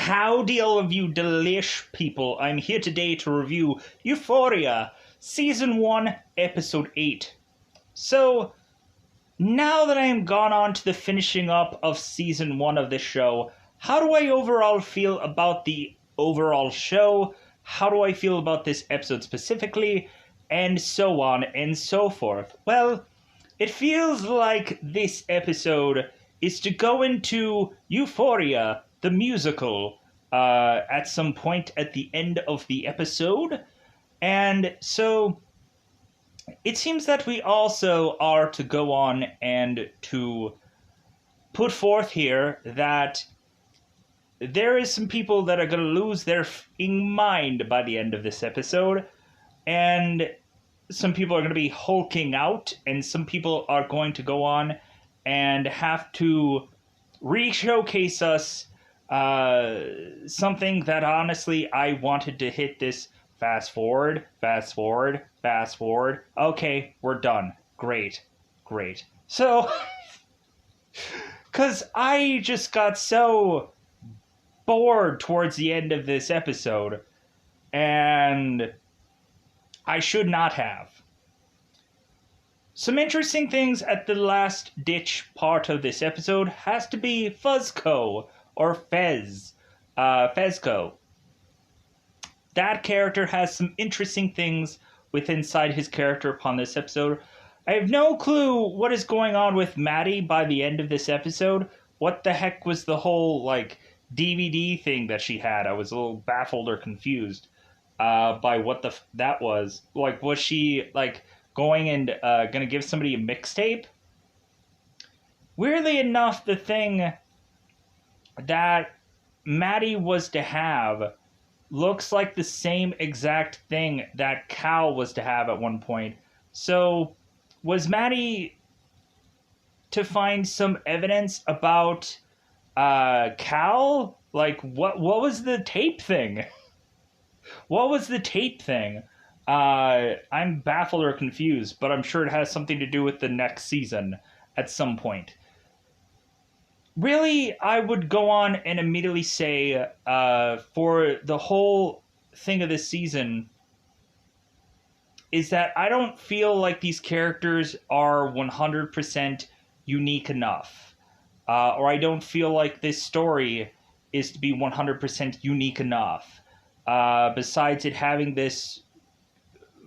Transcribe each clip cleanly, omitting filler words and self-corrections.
Howdy all of you delish people. I'm here today to review Euphoria, Season 1, Episode 8. So, now that I am gone on to the finishing up of Season 1 of this show, how do I overall feel about the overall show? How do I feel about this episode specifically? And so on and so forth. Well, it feels like this episode is to go into Euphoria, the musical, at some point at the end of the episode. And so it seems that we also are to go on and to put forth here that there is some people that are going to lose their f***ing mind by the end of this episode. And some people are going to be hulking out, and some people are going to go on and have to re-showcase us something that honestly I wanted to hit this fast forward. Okay, we're done. Great. So, because I just got so bored towards the end of this episode, and I should not have. Some interesting things at the last ditch part of this episode has to be Fuzco, or Fezco. That character has some interesting things inside his character upon this episode. I have no clue what is going on with Maddie by the end of this episode. What the heck was the whole, DVD thing that she had? I was a little baffled or confused by what that was. Was she, going and gonna give somebody a mixtape? Weirdly enough, the thing that Maddie was to have looks like the same exact thing that Cal was to have at one point. So, was Maddie to find some evidence about Cal? What was the tape thing? What was the tape thing? I'm baffled or confused, but I'm sure it has something to do with the next season at some point. Really, I would go on and immediately say, for the whole thing of this season, is that I don't feel like these characters are 100% unique enough. Or I don't feel like this story is to be 100% unique enough. Besides it having this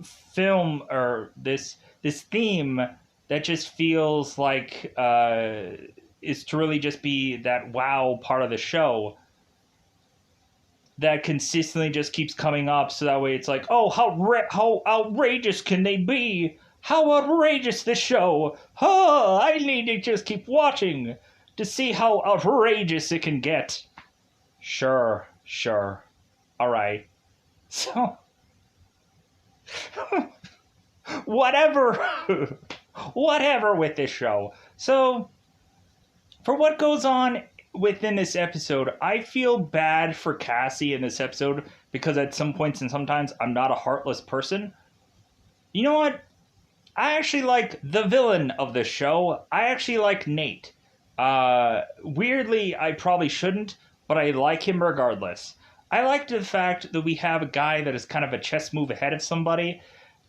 film or this theme that just feels like is to really just be that wow part of the show that consistently just keeps coming up, so that way it's like, oh, how outrageous can they be? How outrageous this show! Oh, I need to just keep watching to see how outrageous it can get. Sure. Alright. So, whatever with this show. So, for what goes on within this episode, I feel bad for Cassie in this episode because at some points and sometimes I'm not a heartless person. You know what? I actually like the villain of this show. I actually like Nate. Weirdly, I probably shouldn't, but I like him regardless. I like the fact that we have a guy that is kind of a chess move ahead of somebody,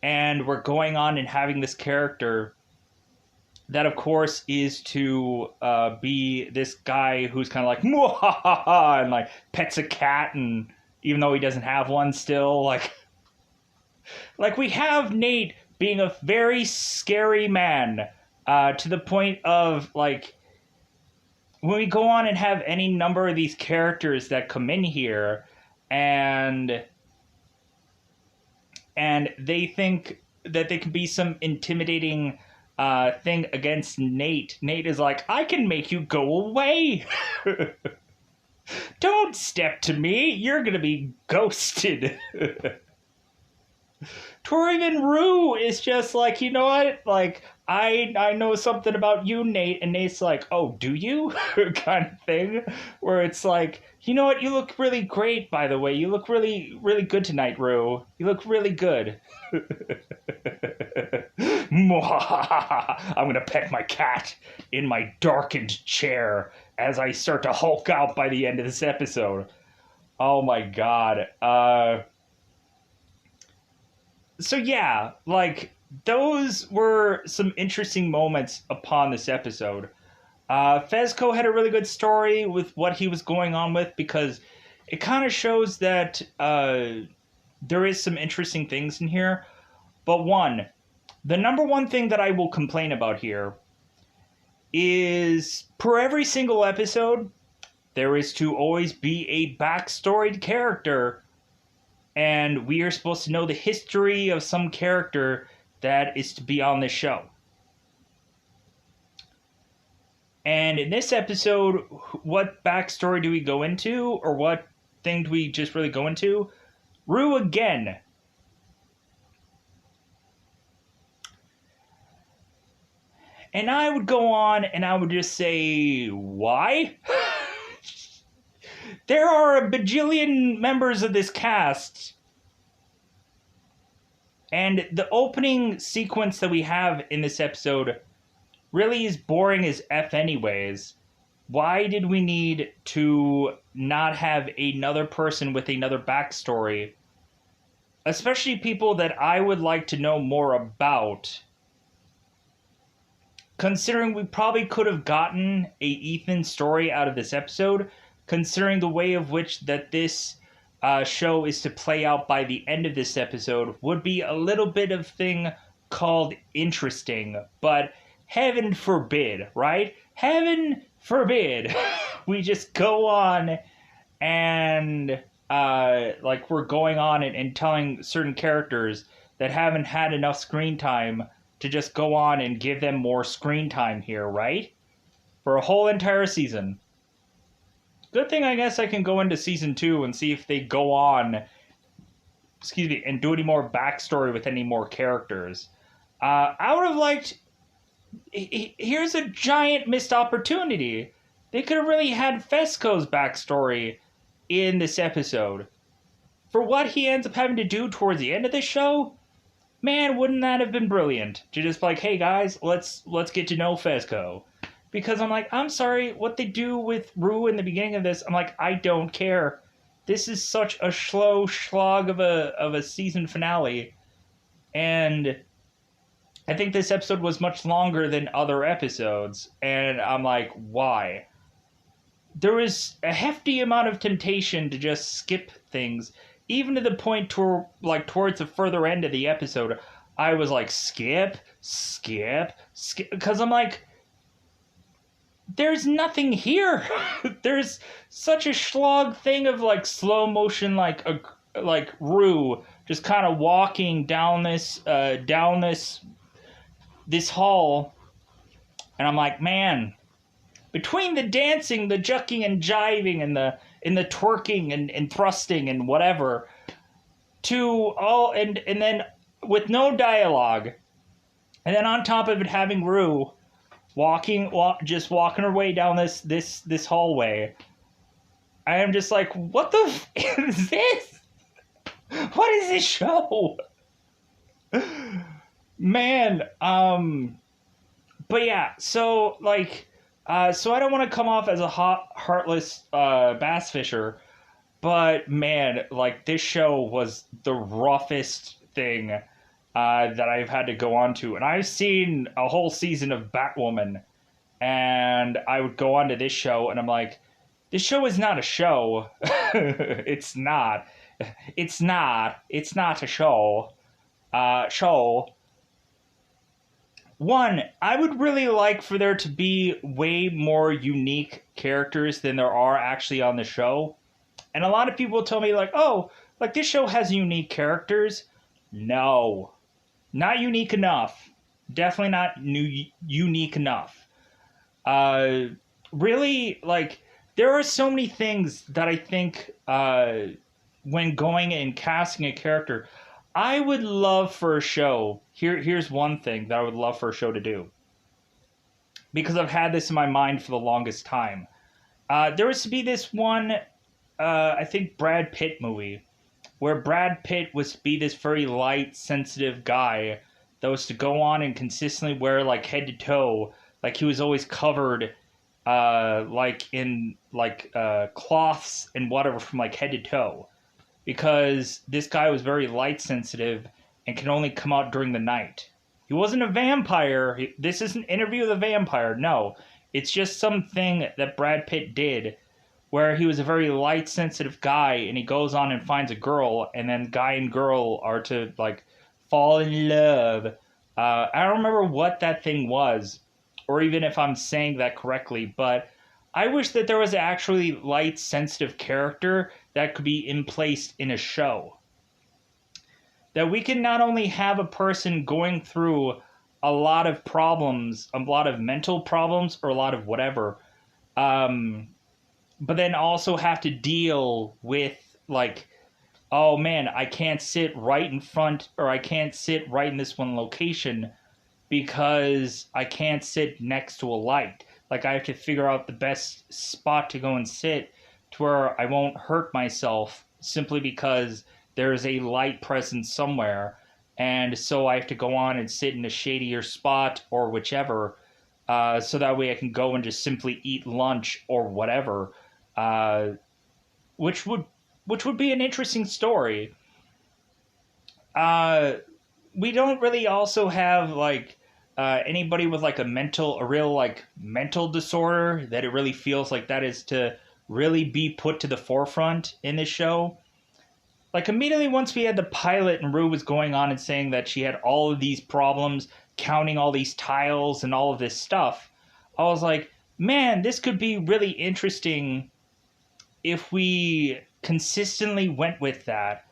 and we're going on and having this character that, of course, is to be this guy who's kind of like, "Mwahaha," and pets a cat, and even though he doesn't have one still, we have Nate being a very scary man, to the point of, when we go on and have any number of these characters that come in here, and they think that they can be some intimidating thing against Nate. Nate is like, I can make you go away. Don't step to me. You're going to be ghosted. Torivan Rue is just like, you know what? I know something about you, Nate. And Nate's like, oh, do you? kind of thing. Where it's like, you know what? You look really great, by the way. You look really, really good tonight, Rue. You look really good. I'm going to pet my cat in my darkened chair as I start to hulk out by the end of this episode. Oh my god. So yeah, like those were some interesting moments upon this episode. Fezco had a really good story with what he was going on with because it kind of shows that there is some interesting things in here. But the number one thing that I will complain about here is per every single episode, there is to always be a backstoried character, and we are supposed to know the history of some character that is to be on this show. And in this episode, what backstory do we go into, or what thing do we just really go into? Rue again. And I would go on and I would just say, why? There are a bajillion members of this cast. And the opening sequence that we have in this episode really is boring as F anyways. Why did we need to not have another person with another backstory? Especially people that I would like to know more about. Considering we probably could have gotten a Ethan story out of this episode, considering the way of which that this show is to play out by the end of this episode, would be a little bit of thing called interesting, but heaven forbid, right? Heaven forbid we just go on and like we're going on and telling certain characters that haven't had enough screen time to just go on and give them more screen time here, right? For a whole entire season. Good thing I guess I can go into season 2 and see if they go on, and do any more backstory with any more characters. I would have liked... Here's a giant missed opportunity. They could have really had Fesco's backstory in this episode. For what he ends up having to do towards the end of this show, man, wouldn't that have been brilliant? To just like, hey guys, let's get to know Fezco. Because I'm like, I'm sorry, what they do with Rue in the beginning of this, I'm like, I don't care. This is such a slow slog of a season finale. And I think this episode was much longer than other episodes. And I'm like, why? There was a hefty amount of temptation to just skip things. Even to the point towards the further end of the episode, I was like, skip. Because I'm like, there's nothing here. There's such a slog thing of like slow motion, like Rue just kind of walking down this hall, and I'm like, man, between the dancing, the jucking and jiving, and the twerking and thrusting and whatever, to all and then with no dialogue, and then on top of it having Rue just walking her way down this hallway, I am just like, what the is this? What is this show? Man, but yeah, so like, so I don't want to come off as a heartless bass fisher, but man, like this show was the roughest thing that I've had to go on to, and I've seen a whole season of Batwoman, and I would go on to this show, and I'm like, this show is not a show. It's not a show. One, I would really like for there to be way more unique characters than there are actually on the show. And a lot of people tell me, like, oh, like this show has unique characters. No. Not unique enough. Definitely not unique enough. Really, like, there are so many things that I think when going and casting a character, I would love for a show. Here's one thing that I would love for a show to do. Because I've had this in my mind for the longest time. There was to be this one, I think, Brad Pitt movie, where Brad Pitt was to be this very light, sensitive guy that was to go on and consistently wear, like, head to toe, like he was always covered like in like cloths and whatever from like head to toe, because this guy was very light sensitive and can only come out during the night. He wasn't a vampire. This isn't Interview with a Vampire. No, it's just something that Brad Pitt did where he was a very light sensitive guy and he goes on and finds a girl, and then guy and girl are to like fall in love. I don't remember what that thing was, or even if I'm saying that correctly, but I wish that there was an actually light sensitive character that could be in place in a show. That we can not only have a person going through a lot of problems, a lot of mental problems, or a lot of whatever, but then also have to deal with like, oh man, I can't sit right in front, or I can't sit right in this one location because I can't sit next to a light. Like I have to figure out the best spot to go and sit to where I won't hurt myself simply because there is a light present somewhere. And so I have to go on and sit in a shadier spot or whichever, so that way I can go and just simply eat lunch or whatever, uh, which would be an interesting story. Uh, we don't really also have like anybody with like a real like mental disorder that it really feels like that is to really be put to the forefront in this show. Like immediately once we had the pilot and Rue was going on and saying that she had all of these problems, counting all these tiles and all of this stuff, I was like, man, this could be really interesting if we consistently went with that.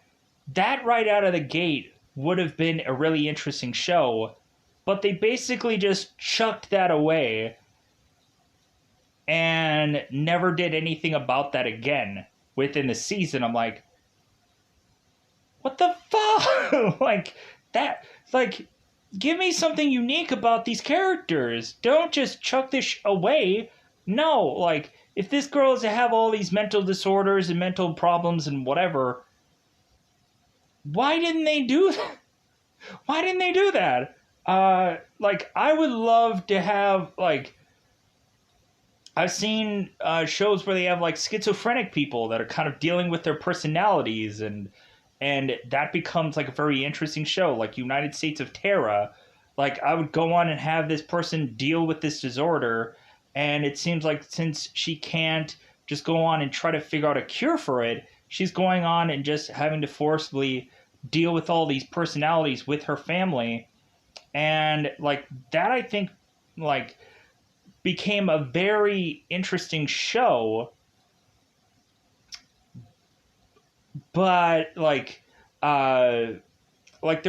That right out of the gate would have been a really interesting show, but they basically just chucked that away and never did anything about that again within the season. I'm like, what the fuck? Like, that, like, give me something unique about these characters. Don't just chuck this away. No, like, if this girl is to have all these mental disorders and mental problems and whatever, why didn't they do that? Why didn't they do that? Like, I would love to have, like, I've seen shows where they have, like, schizophrenic people that are kind of dealing with their personalities, and that becomes, like, a very interesting show, like United States of Terra. Like, I would go on and have this person deal with this disorder, and it seems like since she can't just go on and try to figure out a cure for it, she's going on and just having to forcibly deal with all these personalities with her family. And like that, I think, like, became a very interesting show. But like there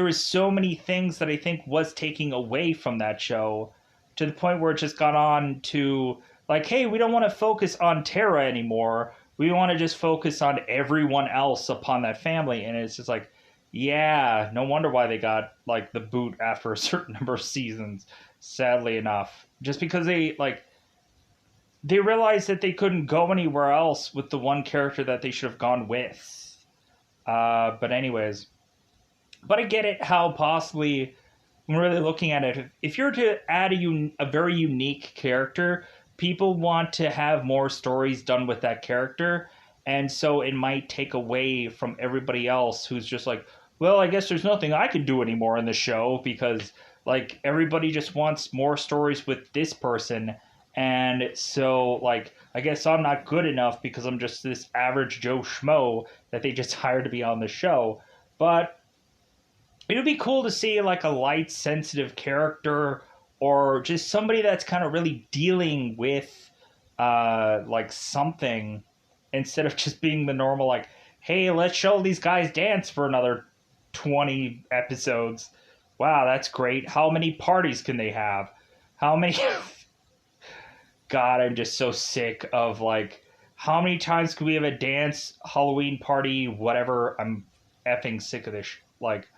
was so many things that I think was taking away from that show, to the point where it just got on to like, hey, we don't want to focus on Tara anymore. We want to just focus on everyone else upon that family. And it's just like, yeah, no wonder why they got like the boot after a certain number of seasons, sadly enough. Just because they realized that they couldn't go anywhere else with the one character that they should have gone with. But anyways, but I get it how possibly, when really looking at it, if you're to add a very unique character, people want to have more stories done with that character. And so it might take away from everybody else who's just like, well, I guess there's nothing I can do anymore in the show because like everybody just wants more stories with this person. And so like, I guess I'm not good enough because I'm just this average Joe Schmo that they just hired to be on the show. But it would be cool to see like a light sensitive character, or just somebody that's kind of really dealing with like something, instead of just being the normal like, hey, let's show these guys dance for another 20 episodes. Wow, that's great. How many parties can they have? How many God, I'm just so sick of like, how many times can we have a dance, Halloween party, whatever? I'm effing sick of this. Like,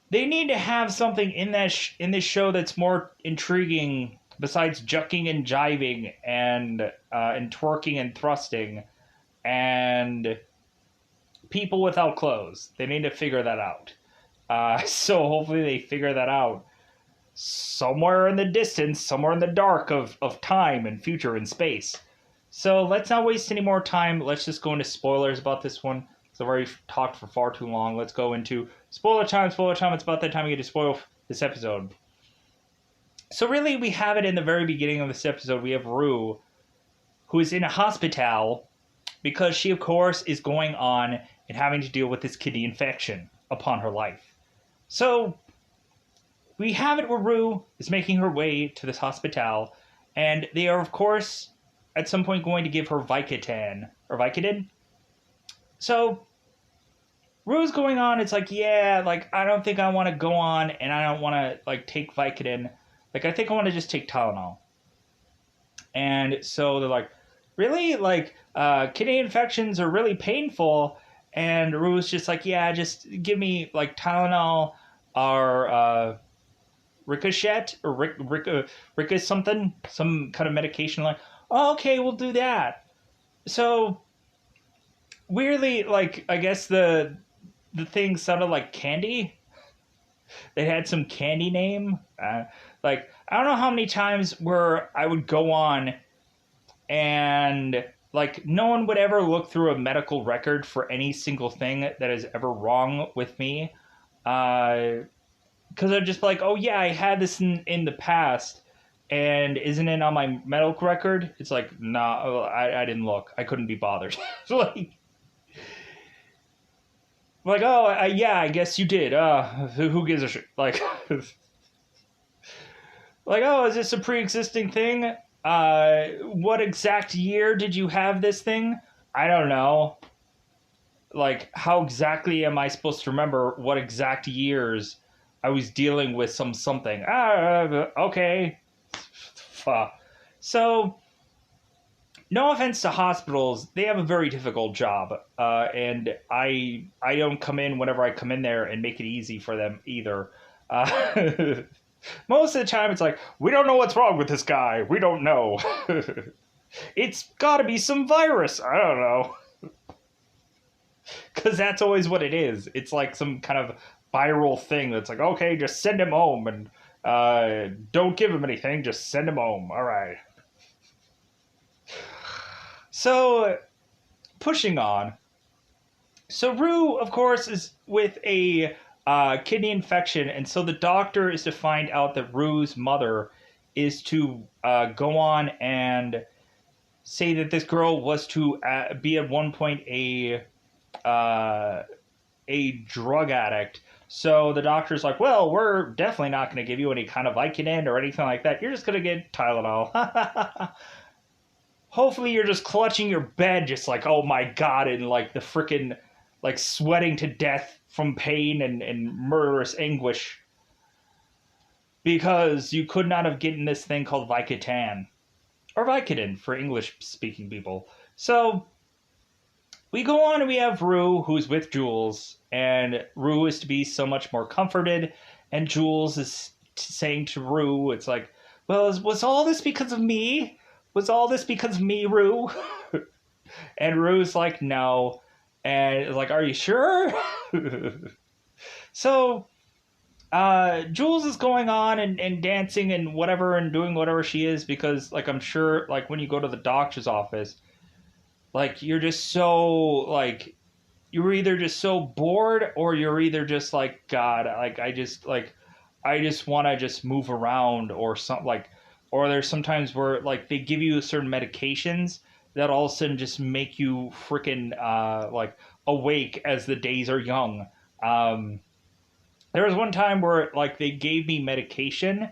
they need to have something in in this show that's more intriguing besides jucking and jiving and twerking and thrusting and people without clothes. They need to figure that out. So hopefully they figure that out. somewhere in the distance, somewhere in the dark of time and future and space. So let's not waste any more time. Let's just go into spoilers about this one. So I've already talked for far too long. Let's go into spoiler time. Spoiler time. It's about that time we get to spoil this episode. So really, we have it in the very beginning of this episode. We have Rue, who is in a hospital because she, of course, is going on and having to deal with this kidney infection upon her life. So we have it where Rue is making her way to this hospital, and they are, of course, at some point going to give her Vicodin. Or Vicodin? So Rue's going on, it's like, yeah, like, I don't think I want to go on, and I don't want to, like, take Vicodin. Like, I think I want to just take Tylenol. And so they're like, really? Like, kidney infections are really painful. And Rue's just like, yeah, just give me, like, Tylenol or Ricochet or Rick something, some kind of medication. Like, oh, okay, we'll do that. So, weirdly, like, I guess the thing sounded like candy. They had some candy name. Like, I don't know how many times where I would go on and, like, no one would ever look through a medical record for any single thing that is ever wrong with me. Because I'd just be like, oh, yeah, I had this in the past, and isn't it on my medical record? It's like, nah, I didn't look. I couldn't be bothered. Like, oh, yeah, I guess you did. Who gives a shit? Like, like, oh, is this a pre-existing thing? What exact year did you have this thing? I don't know. Like, how exactly am I supposed to remember what exact years I was dealing with something? Okay. So, no offense to hospitals, they have a very difficult job, and I don't come in whenever I come in there and make it easy for them either. Most of the time, it's like, we don't know what's wrong with this guy. We don't know. It's got to be some virus. I don't know. Because that's always what it is. It's like some kind of viral thing that's like, okay, just send him home and don't give him anything. Just send him home. All right. So, pushing on. So, Rue, of course, is with a kidney infection, and so the doctor is to find out that Rue's mother is to go on and say that this girl was to be at one point a drug addict. So the doctor's like, well, we're definitely not going to give you any kind of Vicodin or anything like that. You're just going to get Tylenol. Hopefully you're just clutching your bed just like, oh my God, and like the frickin' like sweating to death from pain and murderous anguish. Because you could not have gotten this thing called Vicodin. Or Vicodin for English-speaking people. So, we go on and we have Rue, who's with Jules. And Rue is to be so much more comforted. And Jules is saying to Rue, it's like, well, was all this because of me? Was all this because of me, Rue? And Rue's like, no. And it's like, are you sure? So, Jules is going on and dancing and whatever and doing whatever she is because, like, I'm sure, like, when you go to the doctor's office, like, you're just so, like, you're either just so bored or you're either just like, God, like, I just want to just move around or something, like, or there's sometimes where, like, they give you certain medications that all of a sudden just make you freaking, like, awake as the days are young. There was one time where, like, they gave me medication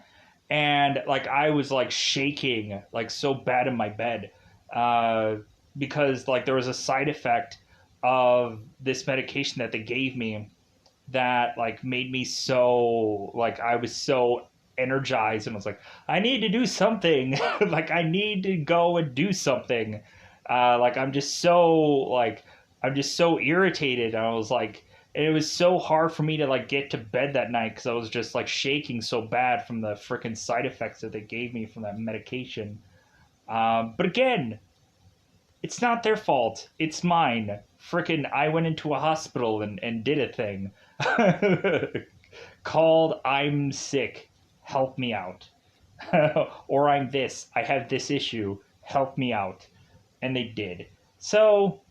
and, like, I was, like, shaking, like, so bad in my bed because, like, there was a side effect of this medication that they gave me that, like, made me so, like, I was so energized and was like, I need to do something. Like, I need to go and do something. Like, I'm just so irritated. And I was like, and it was so hard for me to, like, get to bed that night because I was just, like, shaking so bad from the freaking side effects that they gave me from that medication. But again, it's not their fault. It's mine. Freaking, I went into a hospital and did a thing called I'm sick. help me out. Or I'm this, I have this issue, help me out. And they did. So,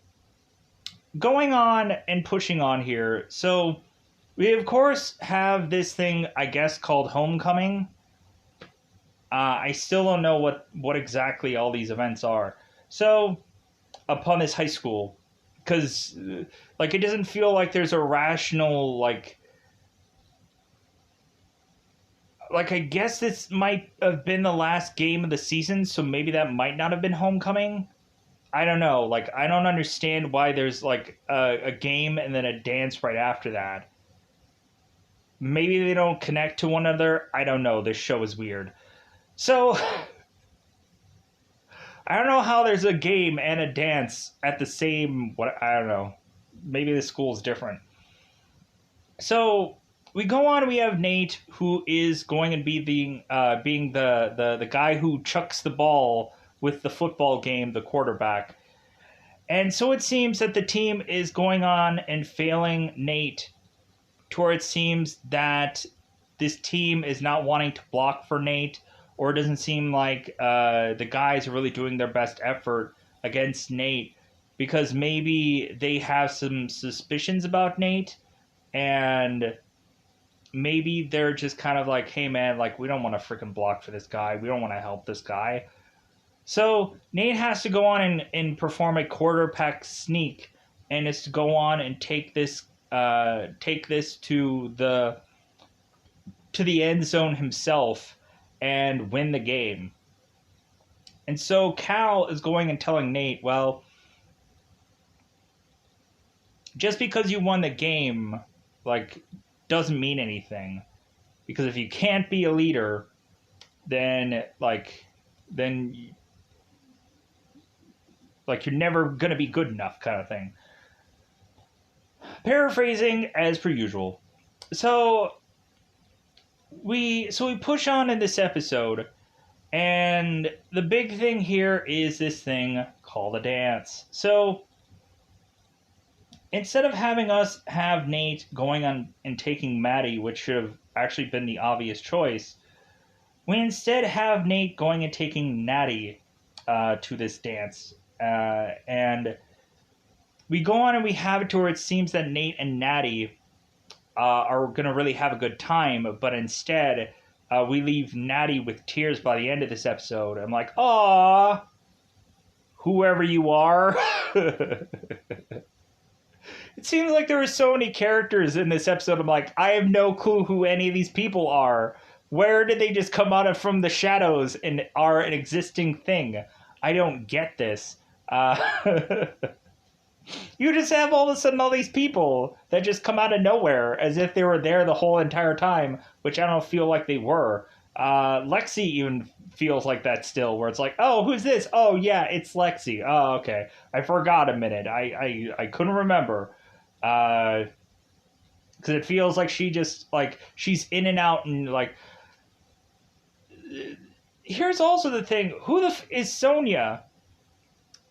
going on and pushing on here. So, we of course have this thing, I guess, called Homecoming. I still don't know what exactly all these events are. So, upon this high school, because like it doesn't feel like there's a rational like I guess this might have been the last game of the season, so maybe that might not have been Homecoming. I don't know. Like I don't understand why there's like a game and then a dance right after that. Maybe they don't connect to one another. I don't know. This show is weird. So I don't know how there's a game and a dance at the same. What I don't know. Maybe the school's different. So we go on. We have Nate, who is going to be being the guy who chucks the ball with the football game, the quarterback. And so it seems that the team is going on and failing Nate, to where it seems that this team is not wanting to block for Nate, or it doesn't seem like the guys are really doing their best effort against Nate, because maybe they have some suspicions about Nate, and maybe they're just kind of like, hey man, like we don't want to freaking block for this guy. We don't want to help this guy. So Nate has to go on and perform a quarterback sneak, and is to go on and take this to the end zone himself and win the game. And so Cal is going and telling Nate, well, just because you won the game, like, doesn't mean anything. Because if you can't be a leader, then you're never going to be good enough, kind of thing. Paraphrasing as per usual. So we push on in this episode, and the big thing here is this thing called a dance. So instead of having us have Nate going on and taking Maddie, which should have actually been the obvious choice, we instead have Nate going and taking Natty to this dance. And we go on and we have it to where it seems that Nate and Natty are going to really have a good time, but instead we leave Natty with tears by the end of this episode. I'm like, "Aw, whoever you are." It seems like there were so many characters in this episode. I'm like, I have no clue who any of these people are. Where did they just come out of from the shadows and are an existing thing? I don't get this. You just have all of a sudden all these people that just come out of nowhere as if they were there the whole entire time, which I don't feel like they were. Lexi even feels like that still, where it's like, oh, who's this? Oh, yeah, it's Lexi. Oh, okay. I forgot a minute. I couldn't remember. Because it feels like she just, like, she's in and out and, like... Here's also the thing. Who is Sonia?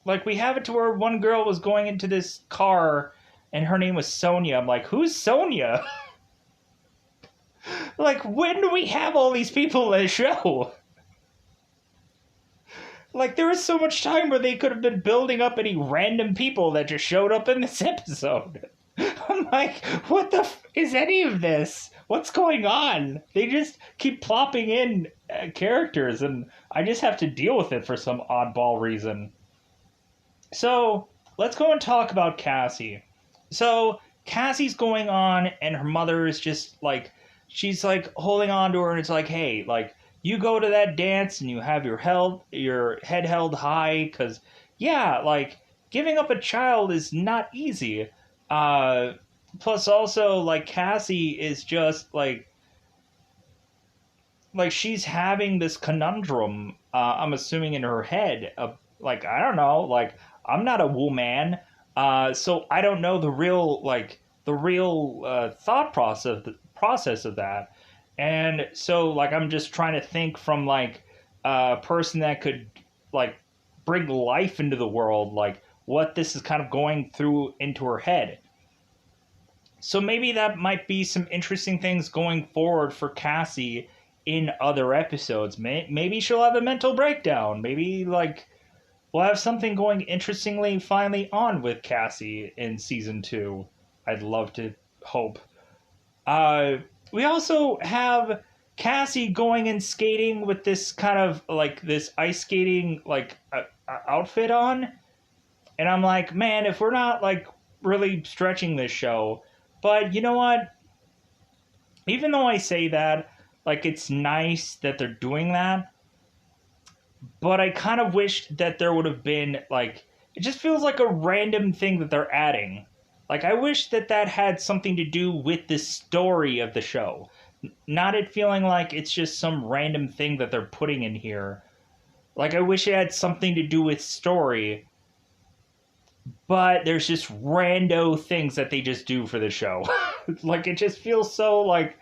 Like, we have it to where one girl was going into this car, and her name was Sonia. I'm like, who's Sonia? Like, when do we have all these people in the show? Like, there was so much time where they could have been building up any random people that just showed up in this episode. I'm like, what the is any of this? What's going on? They just keep plopping in characters, and I just have to deal with it for some oddball reason. So, let's go and talk about Cassie. So, Cassie's going on, and her mother is just, like, she's, like, holding on to her, and it's like, hey, like, you go to that dance, and you have your head held high, because, yeah, like, giving up a child is not easy. Plus, also, like, Cassie is just, like, she's having this conundrum, I'm assuming, in her head, of, like, I don't know, like, I'm not a woman, so I don't know the real thought process of that. And so, like, I'm just trying to think from, like, a person that could, like, bring life into the world, like, what this is kind of going through into her head. So maybe that might be some interesting things going forward for Cassie in other episodes. Maybe she'll have a mental breakdown. Maybe, like, we'll have something going interestingly finally on with Cassie in season 2. I'd love to hope. Uh, we also have Cassie going and skating with this kind of like this ice skating like outfit on, and I'm like, man, if we're not like really stretching this show, but you know what? Even though I say that, like it's nice that they're doing that, but I kind of wish that there would have been like it just feels like a random thing that they're adding. Like I wish that that had something to do with the story of the show. Not it feeling like it's just some random thing that they're putting in here. Like I wish it had something to do with story, but there's just rando things that they just do for the show. Like it just feels so like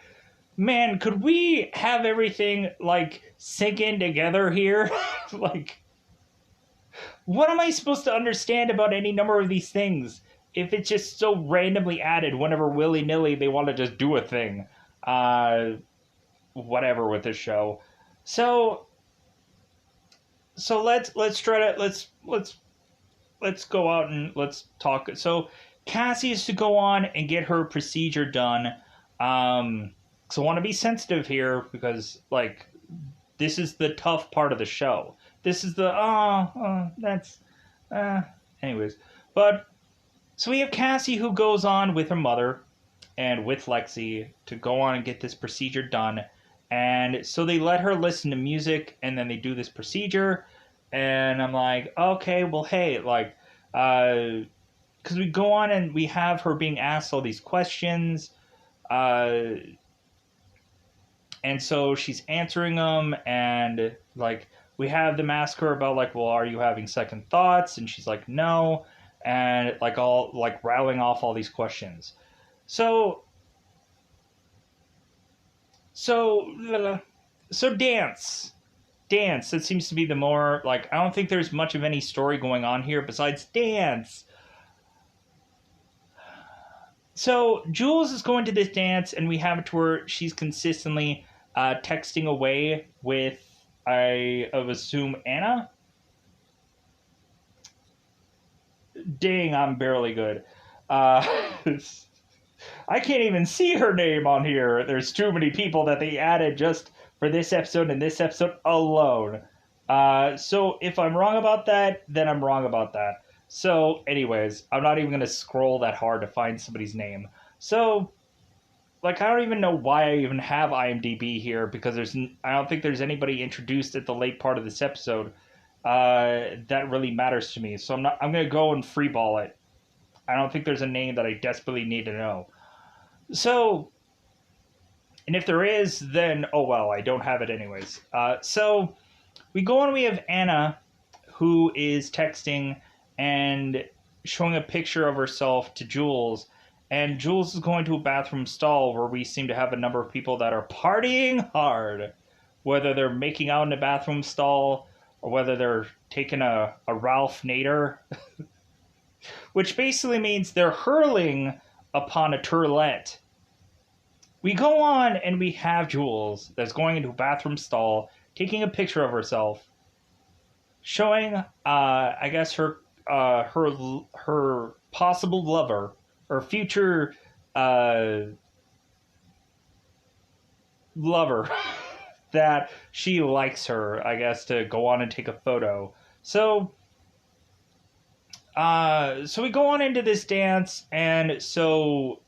man, could we have everything like sink in together here? Like what am I supposed to understand about any number of these things if it's just so randomly added whenever willy-nilly they want to just do a thing? Whatever with this show. So let's try to let's go out and let's talk. So Cassie is to go on and get her procedure done. So I want to be sensitive here because like this is the tough part of the show. This is the that's anyways. But so we have Cassie who goes on with her mother and with Lexi to go on and get this procedure done. And so they let her listen to music and then they do this procedure. And I'm like, okay, well, hey, like, because we go on and we have her being asked all these questions. And so she's answering them. And, like, we have them ask her about, like, well, are you having second thoughts? And she's like, no. And, like, all, like, rattling off all these questions. So dance. That seems to be the more, like, I don't think there's much of any story going on here besides dance. So Jules is going to this dance, and we have it to where she's consistently texting away with, I assume, Anna? Dang, I'm barely good. I can't even see her name on here. There's too many people that they added just for this episode and this episode alone. So if I'm wrong about that, then I'm wrong about that. So anyways, I'm not even going to scroll that hard to find somebody's name. So, like, I don't even know why I even have IMDb here because I don't think there's anybody introduced at the late part of this episode that really matters to me. So I'm going to go and freeball it. I don't think there's a name that I desperately need to know. So, and if there is, then, oh well, I don't have it anyways. So, we go on, we have Anna, who is texting and showing a picture of herself to Jules. And Jules is going to a bathroom stall where we seem to have a number of people that are partying hard. Whether they're making out in a bathroom stall or whether they're taking a Ralph Nader. Which basically means they're hurling upon a tourlet. We go on and we have Jules that's going into a bathroom stall, taking a picture of herself, showing, I guess, her possible lover, or future lover, that she likes her, I guess, to go on and take a photo. So we go on into this dance, and so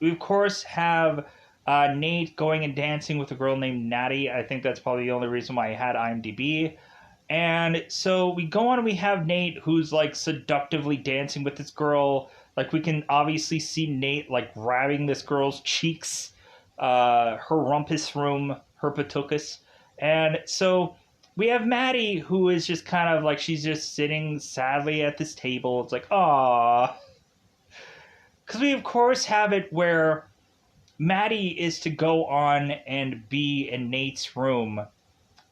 we of course have Nate going and dancing with a girl named Natty. I think that's probably the only reason why I had IMDb. And so we go on and we have Nate who's like seductively dancing with this girl. Like we can obviously see Nate like grabbing this girl's cheeks, her rumpus room, her patukas. And so we have Maddie who is just kind of like, she's just sitting sadly at this table. It's like, aww. Because we of course have it where Maddie is to go on and be in Nate's room,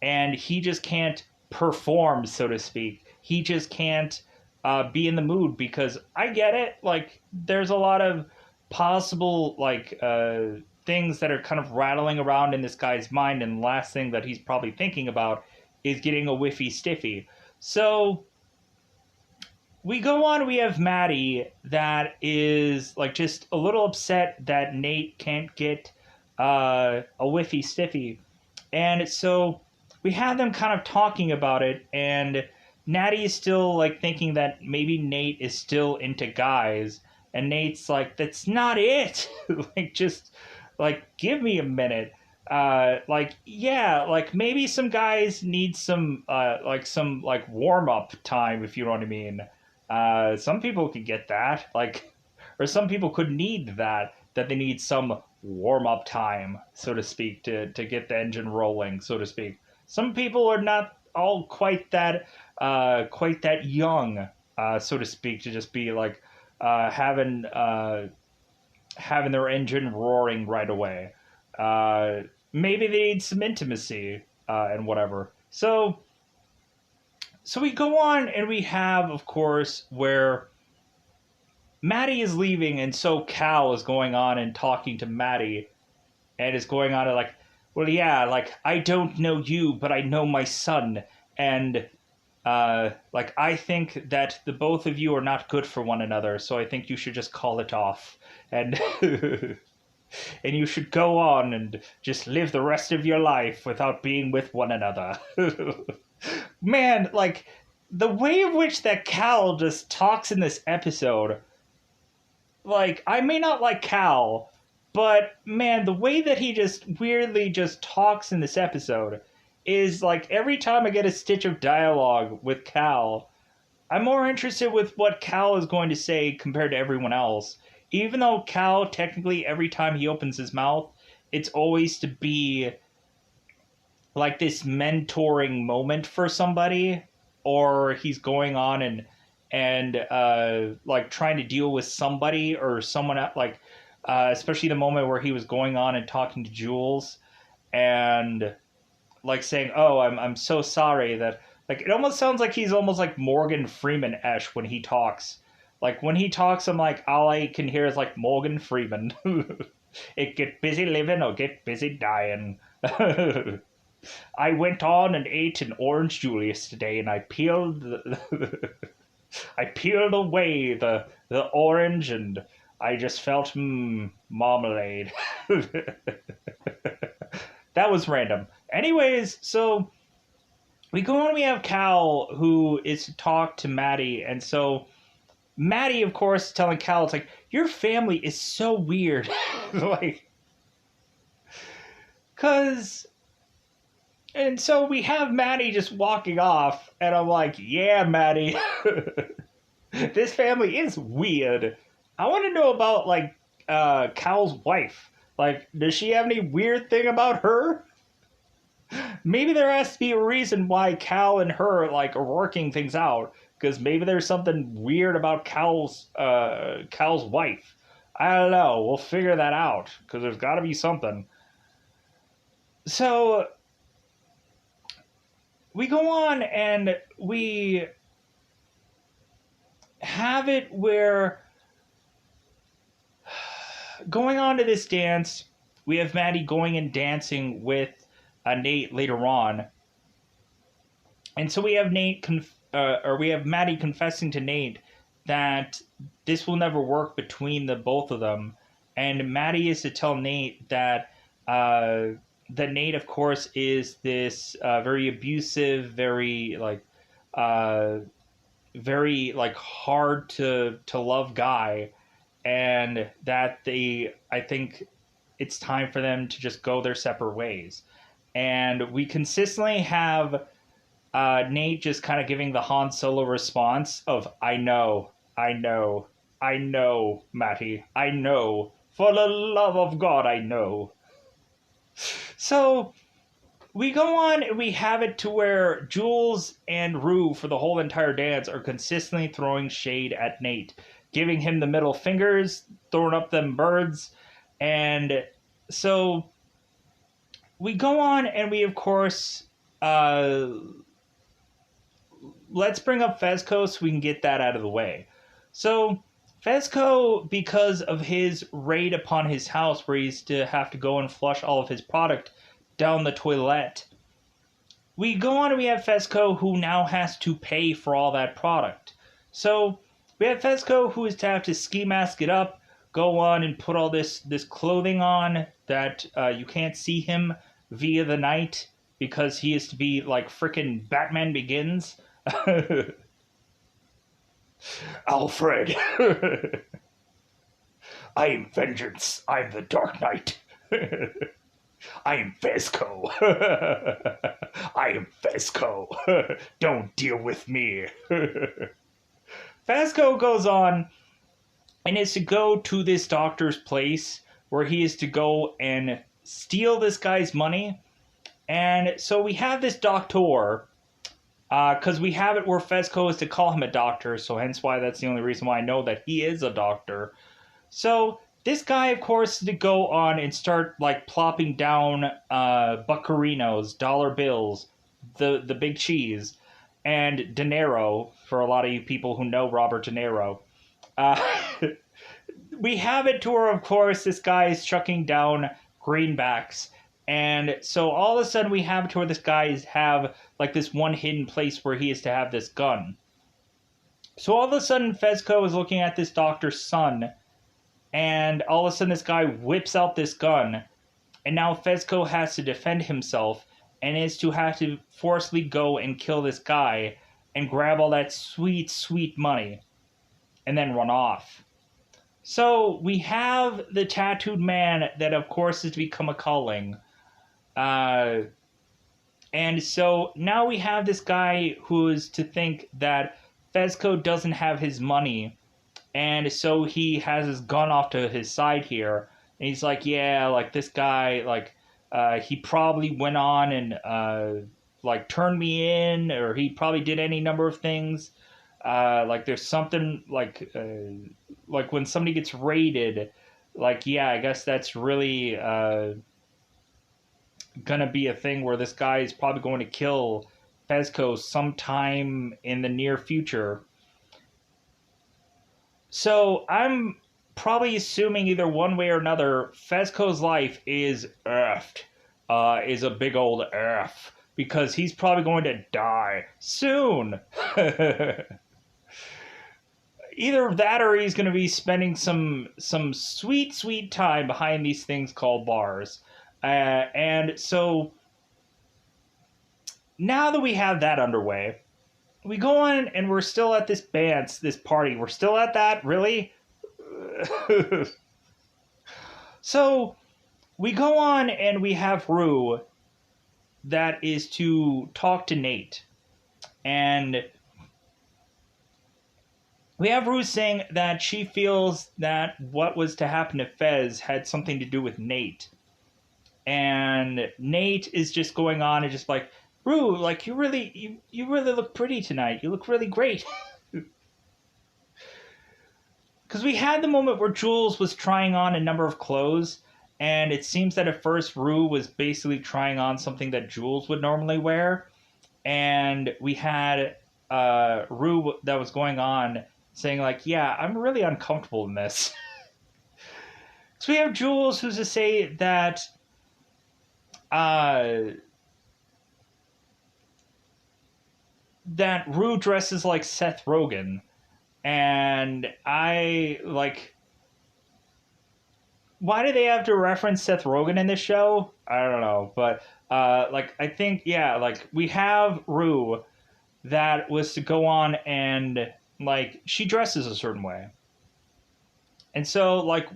and he just can't perform, so to speak. He just can't be in the mood, because I get it. Like, there's a lot of possible, like, things that are kind of rattling around in this guy's mind, and the last thing that he's probably thinking about is getting a whiffy stiffy. So we go on, we have Maddie that is like just a little upset that Nate can't get a whiffy stiffy. And so we have them kind of talking about it, and Natty is still like thinking that maybe Nate is still into guys, and Nate's like, that's not it. Like, just like, give me a minute. Like, yeah, like maybe some guys need some warm up time, if you know what I mean. Some people could get that, like, or some people could need that they need some warm up time, so to speak, to get the engine rolling, so to speak. Some people are not all quite that young, so to speak, to just be like having their engine roaring right away. Maybe they need some intimacy and whatever. So we go on, and we have, of course, where Maddie is leaving, and so Cal is going on and talking to Maddie, and is going on to like, well, yeah, like, I don't know you, but I know my son, and like, I think that the both of you are not good for one another, so I think you should just call it off, and and you should go on and just live the rest of your life without being with one another. Man, like, the way in which that Cal just talks in this episode, like, I may not like Cal, but man, the way that he just weirdly just talks in this episode is like, every time I get a stitch of dialogue with Cal, I'm more interested with what Cal is going to say compared to everyone else. Even though Cal, technically, every time he opens his mouth, it's always to be like this mentoring moment for somebody, or he's going on and like trying to deal with somebody or someone, like especially the moment where he was going on and talking to Jules and like saying, oh, I'm so sorry that, like, it almost sounds like he's almost like Morgan Freeman-esh when he talks. Like, when he talks, I'm like, all I can hear is like Morgan Freeman. It get busy living or get busy dying. I went on and ate an orange Julius today, and I peeled I peeled away the orange, and I just felt marmalade. That was random. Anyways, so we go on. We have Cal, who is to talk to Maddie, and so Maddie, of course, telling Cal, it's like, your family is so weird, like, cause. And so we have Maddie just walking off, and I'm like, yeah, Maddie, this family is weird. I want to know about, like, Cal's wife. Like, does she have any weird thing about her? Maybe there has to be a reason why Cal and her, like, are working things out. Because maybe there's something weird about Cal's wife. I don't know. We'll figure that out. Because there's got to be something. So we go on and we have it where, going on to this dance, we have Maddie going and dancing with Nate later on. And so we have we have Maddie confessing to Nate that this will never work between the both of them. And Maddie is to tell Nate that that Nate, of course, is this very abusive, very hard to love guy, and that I think it's time for them to just go their separate ways. And we consistently have Nate just kind of giving the Han Solo response of, I know, Matty, I know, for the love of God, I know. So we go on and we have it to where Jules and Rue for the whole entire dance are consistently throwing shade at Nate, giving him the middle fingers, throwing up them birds. And so we go on and we, of course, let's bring up Fezco so we can get that out of the way. So Fezco, because of his raid upon his house where he's to have to go and flush all of his product down the toilet, we go on and we have Fezco who now has to pay for all that product. So we have Fezco who is to have to ski mask it up, go on and put all this clothing on that you can't see him via the night because he is to be like frickin' Batman Begins. Alfred, I am vengeance. I'm the Dark Knight. I am Fezco. I am Fezco. Don't deal with me. Fezco goes on and is to go to this doctor's place where he is to go and steal this guy's money. And so we have this doctor, because we have it where Fezco is to call him a doctor, so hence why that's the only reason why I know that he is a doctor. So this guy, of course, is to go on and start like plopping down buccarinos, dollar bills, the big cheese, and dinero for a lot of you people who know Robert De Niro. We have it to where, of course, this guy is chucking down greenbacks. And so all of a sudden we have it to where this guy have like this one hidden place where he is to have this gun. So all of a sudden Fezco is looking at this doctor's son, and all of a sudden this guy whips out this gun, and now Fezco has to defend himself and is to have to forcibly go and kill this guy and grab all that sweet, sweet money and then run off. So we have the tattooed man that, of course, is to become a culling. And so now we have this guy who is to think that Fezco doesn't have his money. And so he has his gun off to his side here. And he's like, yeah, like this guy, like, he probably went on and, like, turned me in, or he probably did any number of things. Like there's something like when somebody gets raided, like, yeah, I guess that's really gonna be a thing where this guy is probably going to kill Fezco sometime in the near future. So I'm probably assuming either one way or another, Fezco's life is effed, is a big old F, because he's probably going to die soon. Either that or he's going to be spending some sweet, sweet time behind these things called bars. And so now that we have that underway, we go on and we're still at this this party. We're still at that? Really? So we go on and we have Rue that is to talk to Nate. And we have Rue saying that she feels that what was to happen to Fez had something to do with Nate. And Nate is just going on and just like, Rue, like, you really look pretty tonight. You look really great. Because we had the moment where Jules was trying on a number of clothes, and it seems that at first Rue was basically trying on something that Jules would normally wear. And we had Rue that was going on saying like, yeah, I'm really uncomfortable in this. So we have Jules who's to say that that Rue dresses like Seth Rogen. And I, like, why do they have to reference Seth Rogen in this show? I don't know. But, like, I think, yeah, like, we have Rue that was to go on and, like, she dresses a certain way. And so, like,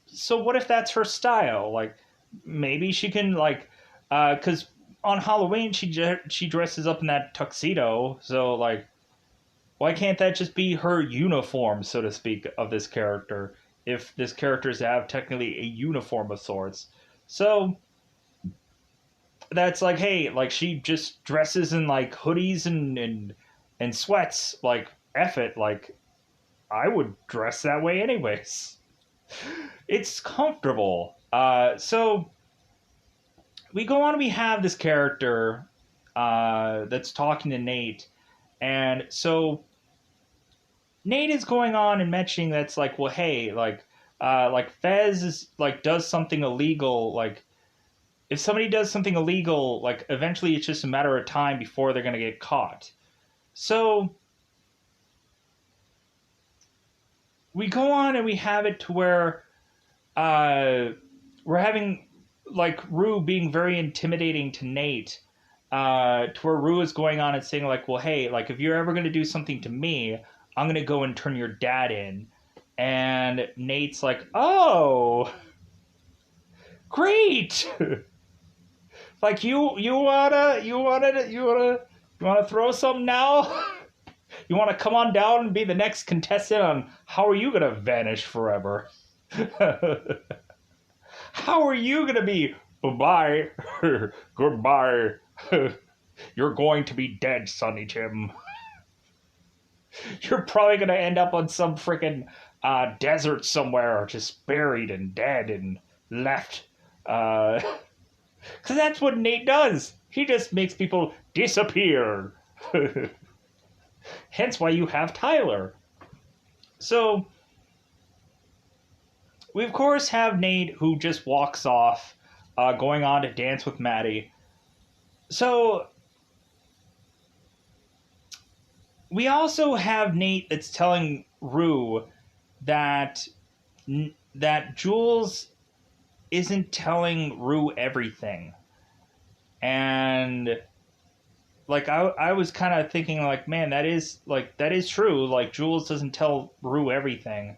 so what if that's her style? Like, maybe she can, like, because on Halloween she dresses up in that tuxedo. So, like, why can't that just be her uniform, so to speak, of this character? If this character is to have technically a uniform of sorts. So that's like, hey, like, she just dresses in like hoodies and sweats. Like, F it, like, I would dress that way anyways. It's comfortable. So we go on, we have this character that's talking to Nate. And so Nate is going on and mentioning that's like, well, hey, like Fez is like does something illegal, like if somebody does something illegal, like eventually it's just a matter of time before they're gonna get caught. So we go on and we have it to where we're having like Rue being very intimidating to Nate, to where Rue is going on and saying like, well, hey, like if you're ever gonna do something to me, I'm gonna go and turn your dad in. And Nate's like, oh, great. Like you wanna throw something now? You wanna come on down and be the next contestant on How Are You Gonna Vanish Forever? How are you gonna be? Bye. Goodbye. You're going to be dead, Sonny Jim. You're probably gonna end up on some freaking desert somewhere, just buried and dead and left. Because that's what Nate does. He just makes people disappear. Hence why you have Tyler. So, we of course have Nate who just walks off, going on to dance with Maddie. So, we also have Nate that's telling Rue that that Jules isn't telling Rue everything. And like I was kind of thinking like, man, that is true. Like Jules doesn't tell Rue everything.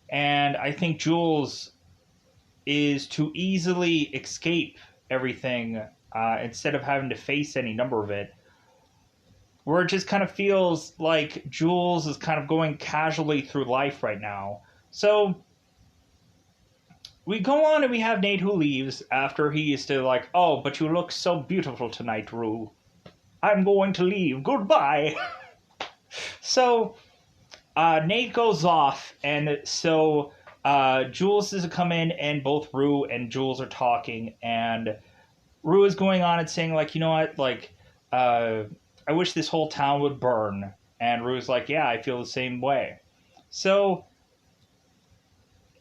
And I think Jules is to easily escape everything, instead of having to face any number of it. Where it just kind of feels like Jules is kind of going casually through life right now. So we go on and we have Nate who leaves after he used to like, oh, but you look so beautiful tonight, Rue. I'm going to leave. Goodbye. So Nate goes off, and so Jules is to come in, and both Rue and Jules are talking, and Rue is going on and saying like, you know what, like, I wish this whole town would burn. And Rue's like, yeah, I feel the same way. So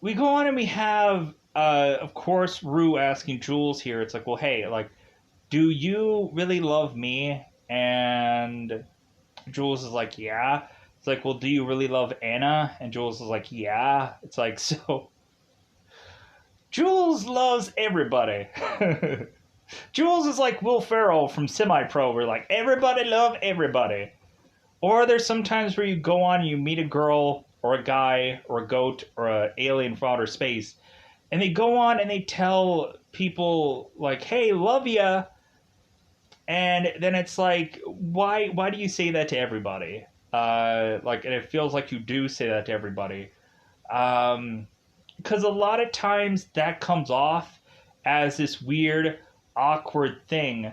we go on and we have, of course, Rue asking Jules here. It's like, well, hey, like, do you really love me? And Jules is like, yeah. It's like, well, do you really love Anna? And Jules is like, yeah. It's like, so Jules loves everybody. Jules is like Will Ferrell from Semi-Pro. We're like, everybody love everybody. Or there's sometimes where you go on and you meet a girl or a guy or a goat or an alien from outer space, and they go on and they tell people like, hey, love ya. And then it's like, why do you say that to everybody? Like, and it feels like you do say that to everybody. Because a lot of times that comes off as this weird, awkward thing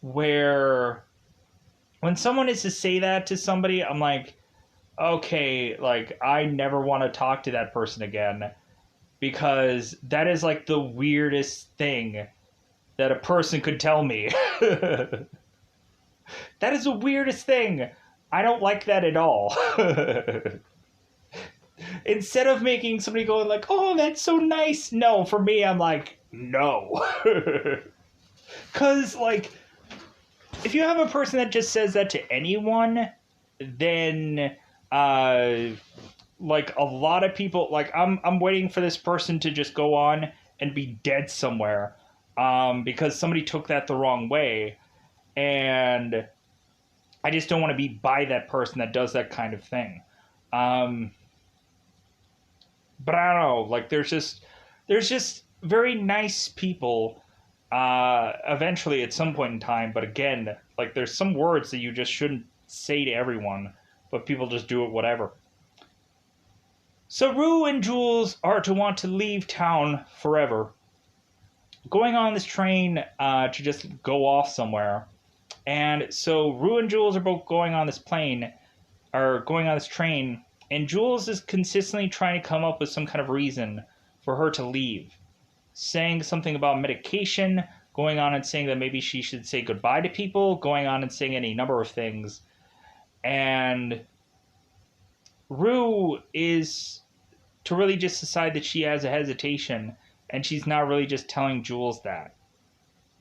where when someone is to say that to somebody, I'm like, okay, like, I never want to talk to that person again, because that is like the weirdest thing that a person could tell me. That is the weirdest thing. I don't like that at all. Instead of making somebody go like, oh, that's so nice. No, for me, I'm like, no. Because, like, if you have a person that just says that to anyone, then, like, a lot of people, like, I'm waiting for this person to just go on and be dead somewhere, because somebody took that the wrong way, and I just don't want to be by that person that does that kind of thing. But I don't know, like, there's just very nice people, eventually at some point in time, but again, like, there's some words that you just shouldn't say to everyone, but people just do it whatever. So Rue and Jules are to want to leave town forever, going on this train, to just go off somewhere. And so Rue and Jules are both going on this train, and Jules is consistently trying to come up with some kind of reason for her to leave. Saying something about medication, going on and saying that maybe she should say goodbye to people, going on and saying any number of things. And Rue is to really just decide that she has a hesitation, and she's not really just telling Jules that.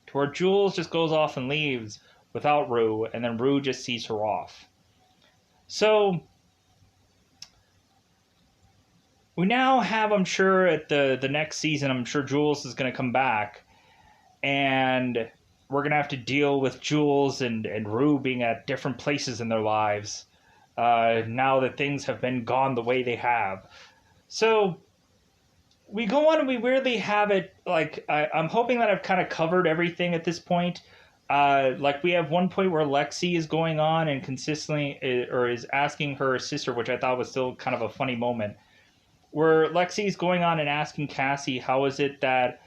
To where Jules just goes off and leaves without Rue, and then Rue just sees her off. So we now have, I'm sure, at the next season, I'm sure Jules is going to come back, and we're going to have to deal with Jules and Rue being at different places in their lives now that things have been gone the way they have. So we go on and we weirdly have it, like, I'm hoping that I've kind of covered everything at this point. Like, we have one point where Lexi is going on and consistently, or is asking her sister, which I thought was still kind of a funny moment, where Lexi's going on and asking Cassie how is it that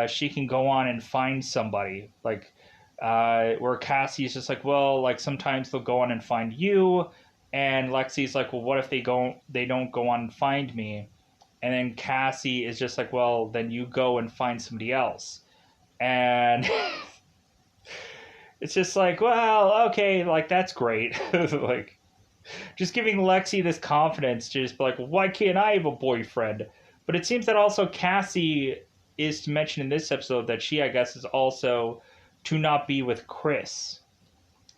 she can go on and find somebody, like where Cassie's just like, well, like sometimes they'll go on and find you, and Lexi's like, well, what if they don't go on and find me? And then Cassie is just like, well, then you go and find somebody else. And it's just like, well, okay, like that's great. Like, just giving Lexi this confidence to just be like, well, why can't I have a boyfriend? But it seems that also Cassie is to mention in this episode that she, I guess, is also to not be with Chris.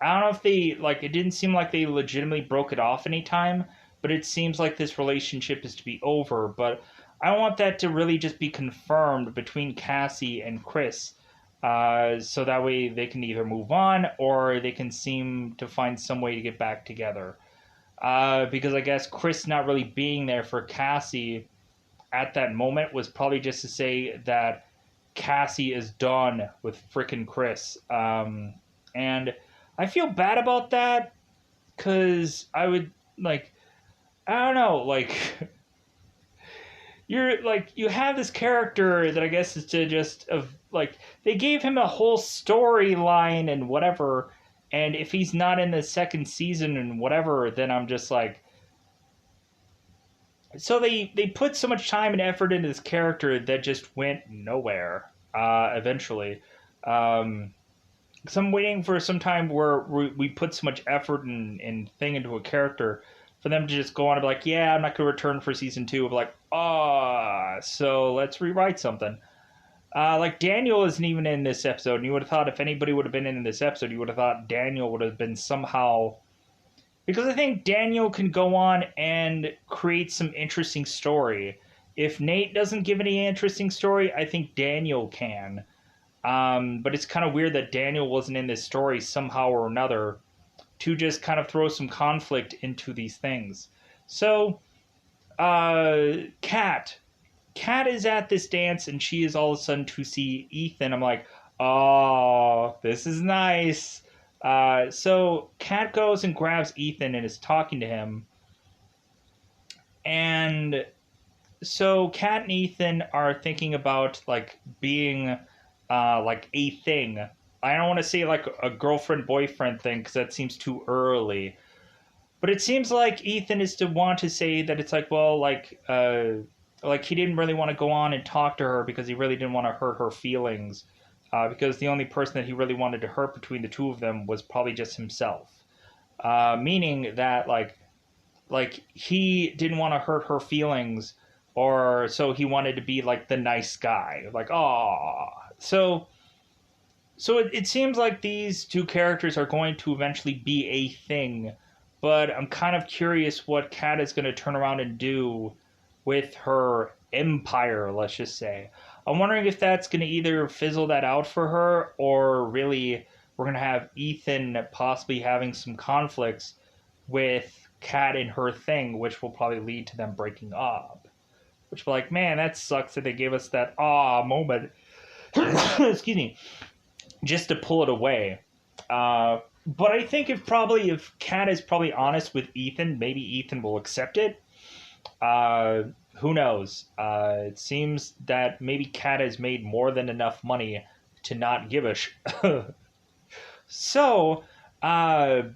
I don't know if they, like, it didn't seem like they legitimately broke it off anytime, but it seems like this relationship is to be over. But I want that to really just be confirmed between Cassie and Chris. So that way they can either move on or they can seem to find some way to get back together. Because I guess Chris not really being there for Cassie at that moment was probably just to say that Cassie is done with frickin' Chris. And I feel bad about that because I would, like, I don't know, like, you're, like, you have this character that I guess is to just, like, they gave him a whole storyline and whatever, and if he's not in the second season and whatever, then I'm just like... So they put so much time and effort into this character that just went nowhere, eventually. So I'm waiting for some time where we put so much effort and thing into a character for them to just go on and be like, yeah, I'm not going to return for season 2. Of like, so let's rewrite something. Like, Daniel isn't even in this episode, and you would have thought if anybody would have been in this episode, you would have thought Daniel would have been somehow... Because I think Daniel can go on and create some interesting story. If Nate doesn't give any interesting story, I think Daniel can. But it's kind of weird that Daniel wasn't in this story somehow or another to just kind of throw some conflict into these things. So, Kat is at this dance, and she is all of a sudden to see Ethan. I'm like, oh, this is nice. So Kat goes and grabs Ethan and is talking to him. And so Kat and Ethan are thinking about, like, being, like, a thing. I don't want to say, like, a girlfriend-boyfriend thing, because that seems too early. But it seems like Ethan is to want to say that it's like, well, like he didn't really want to go on and talk to her because he really didn't want to hurt her feelings. Because the only person that he really wanted to hurt between the two of them was probably just himself. Meaning that, like he didn't want to hurt her feelings, or so he wanted to be, like, the nice guy. Like, aw. So it seems like these two characters are going to eventually be a thing, but I'm kind of curious what Kat is going to turn around and do with her empire, let's just say. I'm wondering if that's going to either fizzle that out for her, or really we're going to have Ethan possibly having some conflicts with Kat and her thing, which will probably lead to them breaking up. Which, like, man, that sucks that they gave us that moment. Excuse me. Just to pull it away. But I think if Kat is probably honest with Ethan, maybe Ethan will accept it. Who knows? It seems that maybe Kat has made more than enough money to not give a So, I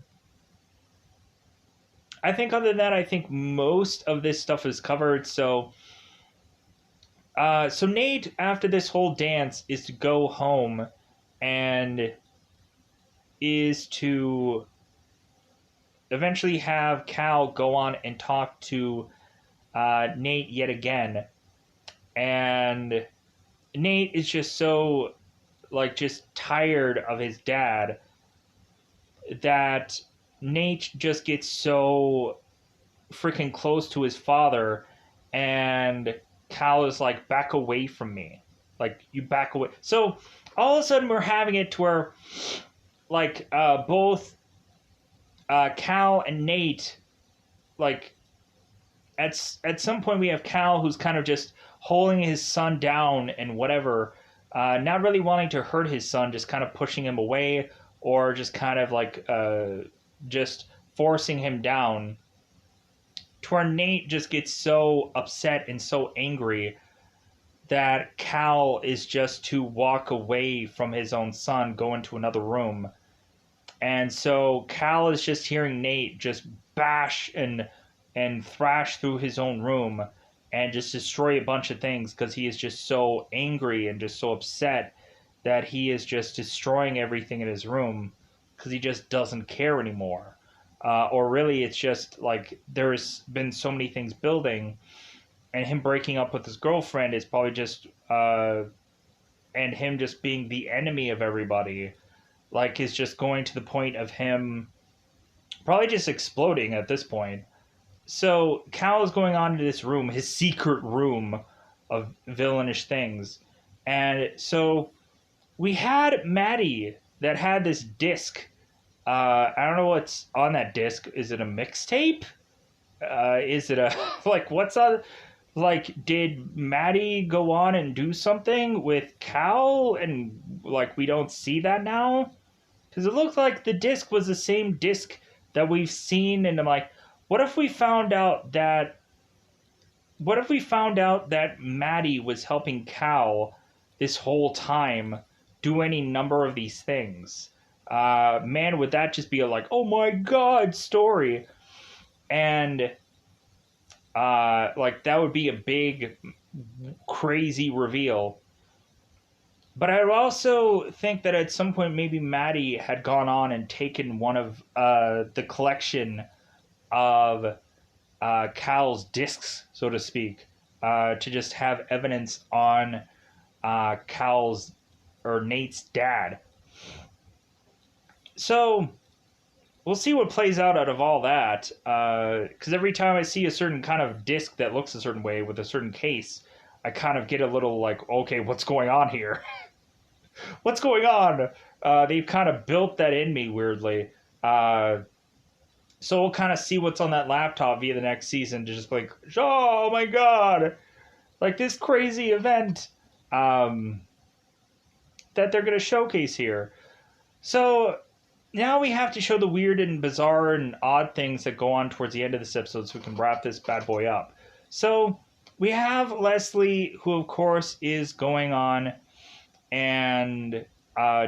think other than that, I think most of this stuff is covered. So Nate, after this whole dance, is to go home and is to eventually have Cal go on and talk to Nate yet again. And Nate is just so, like, just tired of his dad that Nate just gets so freaking close to his father, and Cal is like, back away from me. Like, you back away. So all of a sudden we're having it to where, like, both Cal and Nate, like, at some point we have Cal who's kind of just holding his son down and whatever, not really wanting to hurt his son, just kind of pushing him away, or just kind of like just forcing him down, to where Nate just gets so upset and so angry that Cal is just to walk away from his own son, go into another room. And so Cal is just hearing Nate just bash and thrash through his own room and just destroy a bunch of things, because he is just so angry and just so upset that he is just destroying everything in his room because he just doesn't care anymore. Or really, it's just like there's been so many things building, and him breaking up with his girlfriend is probably just, and him just being the enemy of everybody, like, is just going to the point of him probably just exploding at this point. So Cal is going on to this room, his secret room of villainish things. And so we had Maddie that had this disc. I don't know what's on that disc. Is it a mixtape? Is it a like, what's on? Like, did Maddie go on and do something with Cal, and like we don't see that now? Because it looked like the disc was the same disc that we've seen, and I'm like, what if we found out that Maddie was helping Cal this whole time do any number of these things? Man, would that just be a like, oh my god story? And like, that would be a big, crazy reveal. But I would also think that at some point maybe Maddie had gone on and taken one of the collection of Cal's discs, so to speak, to just have evidence on Cal's or Nate's dad. So we'll see what plays out of all that. Because every time I see a certain kind of disc that looks a certain way with a certain case, I kind of get a little like, okay, what's going on here? What's going on? They've kind of built that in me weirdly. So we'll kind of see what's on that laptop via the next season to just like, oh my god, like this crazy event that they're going to showcase here. So now we have to show the weird and bizarre and odd things that go on towards the end of this episode so we can wrap this bad boy up. So we have Leslie, who of course is going on and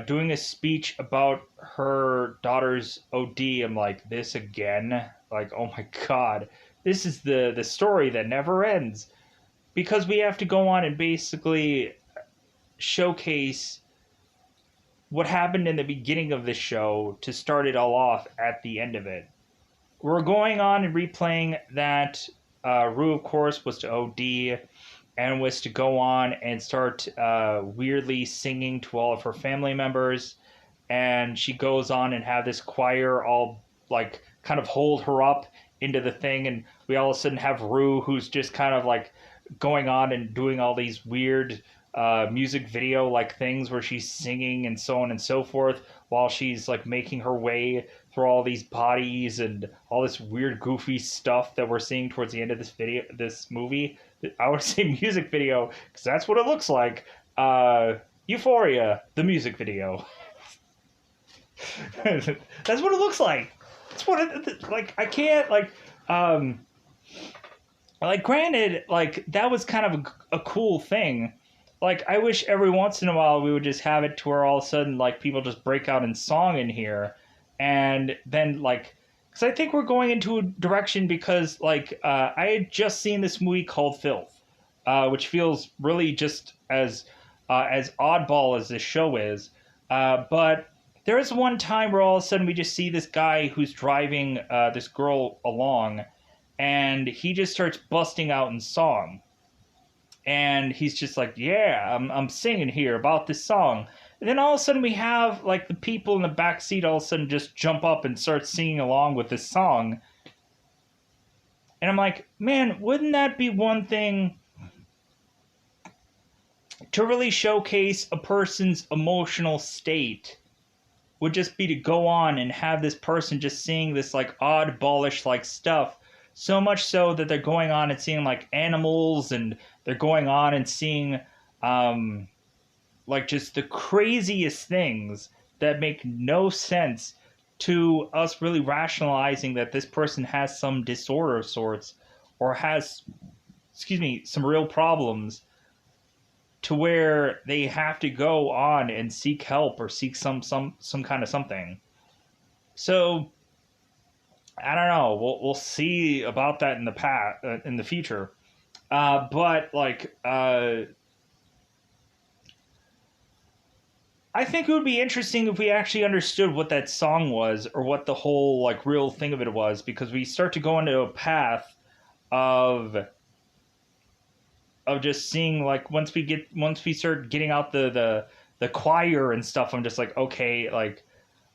doing a speech about her daughter's OD. I'm like, this again? Like, oh my god. This is the story that never ends. Because we have to go on and basically showcase what happened in the beginning of the show to start it all off at the end of it. We're going on and replaying that Rue, of course, was to OD and was to go on and start weirdly singing to all of her family members. And she goes on and have this choir all like kind of hold her up into the thing. And we all of a sudden have Rue, who's just kind of like going on and doing all these weird music video like things where she's singing and so on and so forth while she's like making her way through all these bodies and all this weird goofy stuff that we're seeing towards the end of this movie. I would say music video because that's what it looks like. Euphoria, the music video. That's what it looks like. That's what it like. I can't like granted, like that was kind of a cool thing. Like, I wish every once in a while we would just have it to where all of a sudden, like, people just break out in song in here. And then, like, because I think we're going into a direction because, like, I had just seen this movie called Filth, which feels really just as oddball as this show is. But there is one time where all of a sudden we just see this guy who's driving this girl along, and he just starts busting out in song. And he's just like, yeah, I'm singing here about this song. And then all of a sudden we have like the people in the back seat all of a sudden just jump up and start singing along with this song. And I'm like, man, wouldn't that be one thing to really showcase a person's emotional state? Would just be to go on and have this person just sing this like oddballish like stuff, so much so that they're going on and seeing like animals, and they're going on and seeing like just the craziest things that make no sense to us really rationalizing that this person has some disorder of sorts, or has, excuse me, some real problems, to where they have to go on and seek help or seek some kind of something. So I don't know. We'll see about that in the future. But like I think it would be interesting if we actually understood what that song was, or what the whole like real thing of it was, because we start to go into a path of just seeing like once we start getting out the choir and stuff. I'm just like, okay, like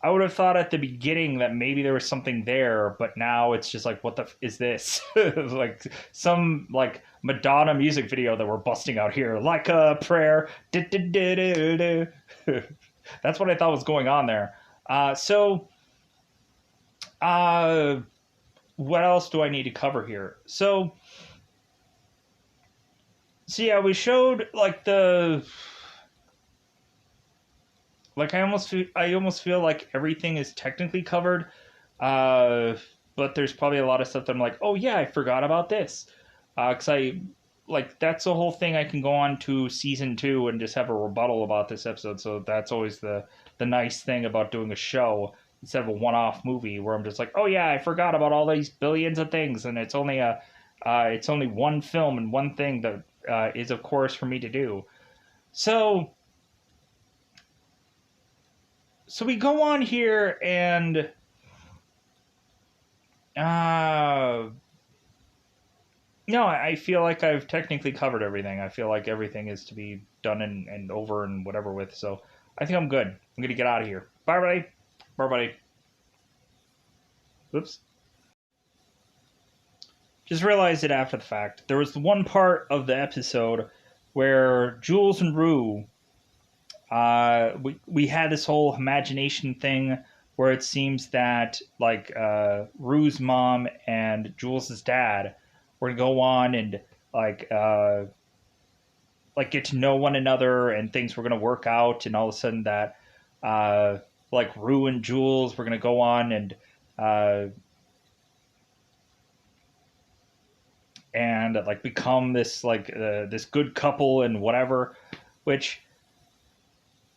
I would have thought at the beginning that maybe there was something there, but now it's just like, what the is this? Like some like Madonna music video that we're busting out here, like a prayer. That's what I thought was going on there. What else do I need to cover here? So yeah, we showed like I almost feel like everything is technically covered, but there's probably a lot of stuff that I'm like, oh yeah, I forgot about this, because I like that's the whole thing. I can go on to season 2 and just have a rebuttal about this episode. So that's always the nice thing about doing a show instead of a one-off movie, where I'm just like, oh yeah, I forgot about all these billions of things, and it's only one film and one thing that is of course for me to do. So we go on here, and no, I feel like I've technically covered everything. I feel like everything is to be done and over and whatever with. So I think I'm good. I'm going to get out of here. Bye, everybody. Bye, everybody. Oops. Just realized it after the fact. There was the one part of the episode where Jules and Rue, we had this whole imagination thing where it seems that like Rue's mom and Jules' dad were to go on and like get to know one another, and things were going to work out, and all of a sudden that like Rue and Jules were going to go on and like become this like this good couple and whatever, which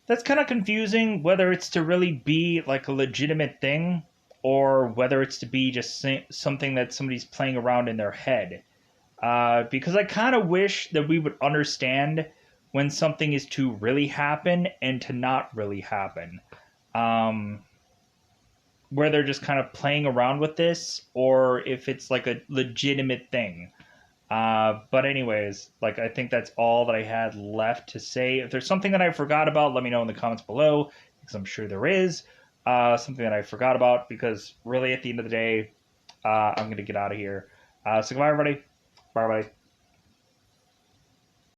that's kind of confusing, whether it's to really be like a legitimate thing, or whether it's to be just something that somebody's playing around in their head. Because I kind of wish that we would understand when something is to really happen and to not really happen. Where they're just kind of playing around with this, or if it's like a legitimate thing. But anyways, like I think that's all that I had left to say. If there's something that I forgot about, let me know in the comments below, because I'm sure there is something that I forgot about, because really at the end of the day, I'm going to get out of here. So goodbye, everybody. Bye, everybody.